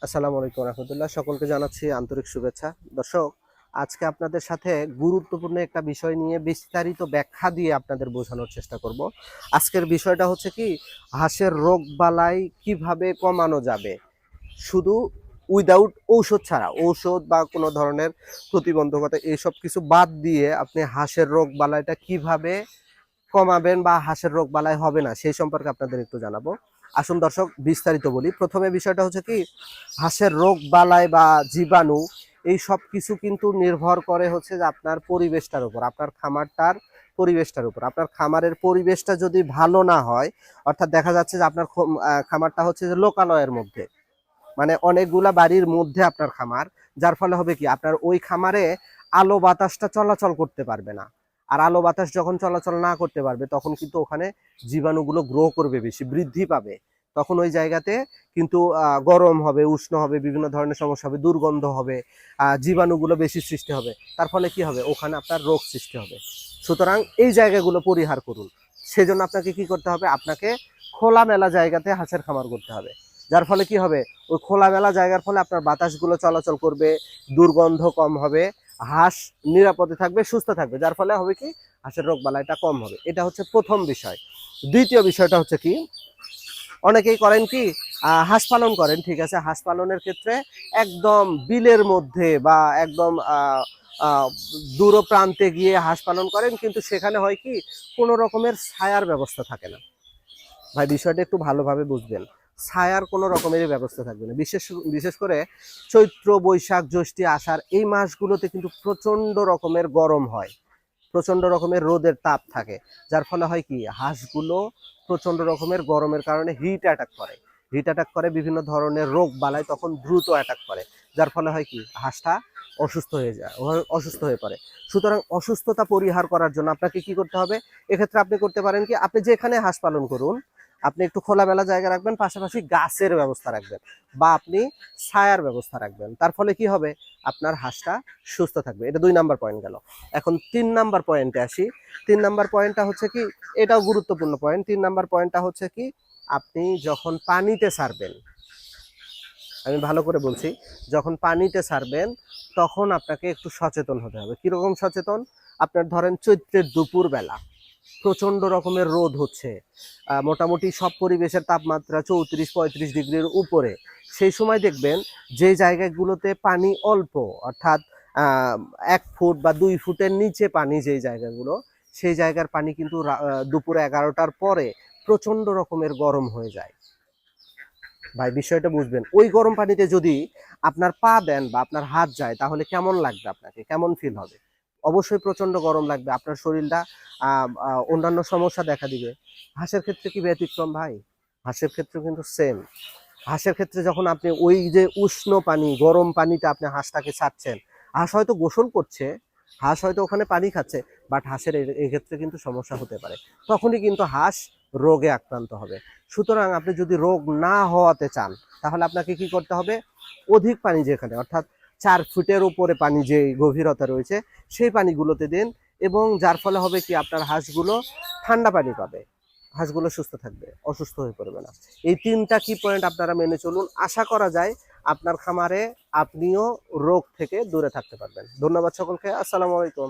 আসসালামু আলাইকুম রহমতুল্লাহ, সকলকে জানাচ্ছি আন্তরিক শুভেচ্ছা। দর্শক, আজকে আপনাদের সাথে গুরুত্বপূর্ণ একটা বিষয় নিয়ে বিস্তারিত ব্যাখ্যা দিয়ে আপনাদের বোঝানোর চেষ্টা করব। আজকের বিষয়টা হচ্ছে কি, হাঁসের রোগ বালাই কিভাবে কমানো যাবে, শুধু উইদাউট ঔষধ ছাড়া, ঔষধ বা কোনো ধরনের প্রতিবন্ধকতা এইসব কিছু বাদ দিয়ে আপনি হাঁসের রোগ বালাইটা কিভাবে কমাবেন বা হাঁসের রোগ বালাই হবে না সেই সম্পর্কে আপনাদের একটু জানাবো। আসুন দর্শক, বিস্তারিত বলি। প্রথমে বিষয়টা হচ্ছে কি, হাঁসের রোগ বালাই বা জীবাণু এই সব কিছু কিন্তু নির্ভর করে হচ্ছে যে আপনার পরিবেশটার উপর, আপনার খামারটার পরিবেশটার উপর। আপনার খামারের পরিবেশটা যদি ভালো না হয়, অর্থাৎ দেখা যাচ্ছে যে আপনার খামারটা হচ্ছে যে লোকালয়ের মধ্যে, মানে অনেকগুলা বাড়ির মধ্যে আপনার খামার, যার ফলে হবে কি, আপনার ওই খামারে আলো বাতাসটা চলাচল করতে পারবে না। আর আলো বাতাস যখন চলাচল না করতে পারবে, তখন কিন্তু ওখানে জীবাণুগুলো গ্রো করবে, বেশি বৃদ্ধি পাবে। তখন ওই জায়গাতে কিন্তু গরম হবে, উষ্ণ হবে, বিভিন্ন ধরনের সমস্যা হবে, দুর্গন্ধ হবে, জীবাণুগুলো বেশি সৃষ্টি হবে। তার ফলে কি হবে, ওখানে আপনার রোগ সৃষ্টি হবে। সুতরাং এই জায়গাগুলো পরিহার করুন। সেজন্য আপনাকে কি করতে হবে, আপনাকে খোলামেলা জায়গাতে হাঁসের খামার করতে হবে। যার ফলে কি হবে, ওই খোলামেলা জায়গার ফলে আপনার বাতাসগুলো চলাচল করবে, দুর্গন্ধ কম হবে, হাঁস নিরাপদে থাকবে, সুস্থ থাকবে। যার ফলে হবে কি, হাঁসের রোগ বালাইটা কম হবে। এটা হচ্ছে প্রথম বিষয়। দ্বিতীয় বিষয়টা হচ্ছে কি, অনেকেই করেন কি, হাঁস পালন করেন, ঠিক আছে, হাঁস পালনের ক্ষেত্রে একদম বিলের মধ্যে বা একদম দূর প্রান্তে গিয়ে হাঁস পালন করেন, কিন্তু সেখানে হয় কি, কোনো রকমের ছায়ার ব্যবস্থা থাকে না। ভাই, বিষয়টা একটু ভালোভাবে বুঝবেন। ছায়ার কোনো রকমেরই ব্যবস্থা থাকবে না। বিশেষ বিশেষ করে চৈত্র, বৈশাখ, জ্যৈষ্ঠী, আষাঢ় এই মাসগুলোতে কিন্তু প্রচন্ড রকমের গরম হয়, প্রচন্ড রকমের রোদের তাপ থাকে। যার ফলে হয় কি, হাঁসগুলো প্রচন্ড রকমের গরমের কারণে হিট অ্যাটাক করে, হিট অ্যাটাক করে, বিভিন্ন ধরনের রোগ বালাই তখন দ্রুত অ্যাটাক করে। যার ফলে হয় কি, হাঁসটা অসুস্থ হয়ে যায়, অসুস্থ হয়ে পড়ে। সুতরাং অসুস্থতা পরিহার করার জন্য আপনাকে কি করতে হবে, এক্ষেত্রে আপনি করতে পারেন কি, আপনি যেখানে হাঁস পালন করুন, আপনি একটু খোলামেলা জায়গা রাখবেন, পাশাপাশি গাছের ব্যবস্থা রাখবেন, বা আপনি ছায়ার ব্যবস্থা রাখবেন। তার ফলে কি হবে, আপনার হাঁসটা সুস্থ থাকবে। এটা 2 নাম্বার পয়েন্ট গেল। এখন 3 নাম্বার পয়েন্টে আসি। 3 নাম্বার পয়েন্টটা হচ্ছে কি, এটাও গুরুত্বপূর্ণ পয়েন্ট। 3 নাম্বার পয়েন্টটা হচ্ছে কি, আপনি যখন পানিতে ছাড়বেন, আমি ভালো করে বলছি, যখন পানিতে ছাড়বেন তখন আপনাকে একটু সচেতন হতে হবে। কিরকম সচেতন, আপনার ধরেন চৈত্রের দুপুর বেলা প্রচন্ড রকমের রোদ হচ্ছে, মোটামুটি সব পরিবেশের তাপমাত্রা 34-35 ডিগ্রির উপরে। সেই সময় দেখবেন যে জায়গাগুলোতে পানি অল্প, অর্থাৎ 1 ফুট বা 2 ফুটের নিচে পানি, যেই জায়গাগুলো, সেই জায়গার পানি কিন্তু দুপুর 11টার পরে প্রচন্ড রকমের গরম হয়ে যায়। ভাই, বিষয়টা বুঝবেন। ওই গরম পানিতে যদি আপনার পা দেন বা আপনার হাত যায়, তাহলে কেমন লাগবে, আপনাকে কেমন ফিল হবে? অবশ্যই প্রচন্ড গরম লাগবে, আপনার শরীরটা অন্যান্য সমস্যা দেখা দিবে। হাঁসের ক্ষেত্রে কি ব্যতিক্রম ভাই? হাঁসের ক্ষেত্রে কিন্তু সেম। হাঁসের ক্ষেত্রে যখন আপনি ওই যে উষ্ণ পানি, গরম পানিতে আপনি হাঁসটাকে ছাড়ছেন, হাঁস হয়তো গোসল করছে, হাঁস হয়তো ওখানে পানি খাচ্ছে, বাট হাঁসের এই ক্ষেত্রে কিন্তু সমস্যা হতে পারে। তখনই কিন্তু হাঁস রোগে আক্রান্ত হবে। সুতরাং আপনি যদি রোগ না হওয়াতে চান, তাহলে আপনাকে কি করতে হবে, অধিক পানি যেখানে, অর্থাৎ 4 ফুটের উপরে পানি যে গভীরতা রয়েছে, সেই পানিগুলোতে দিন। এবং যার ফলে হবে কি, আপনার হাঁসগুলো ঠান্ডা পানি পাবে, হাঁসগুলো সুস্থ থাকবে, অসুস্থ হয়ে পড়বে না। এই 3টা কি পয়েন্ট আপনারা মেনে চলুন, আশা করা যায় আপনার খামারে আপনিও রোগ থেকে দূরে থাকতে পারবেন। ধন্যবাদ সকলকে। আসসালামু আলাইকুম।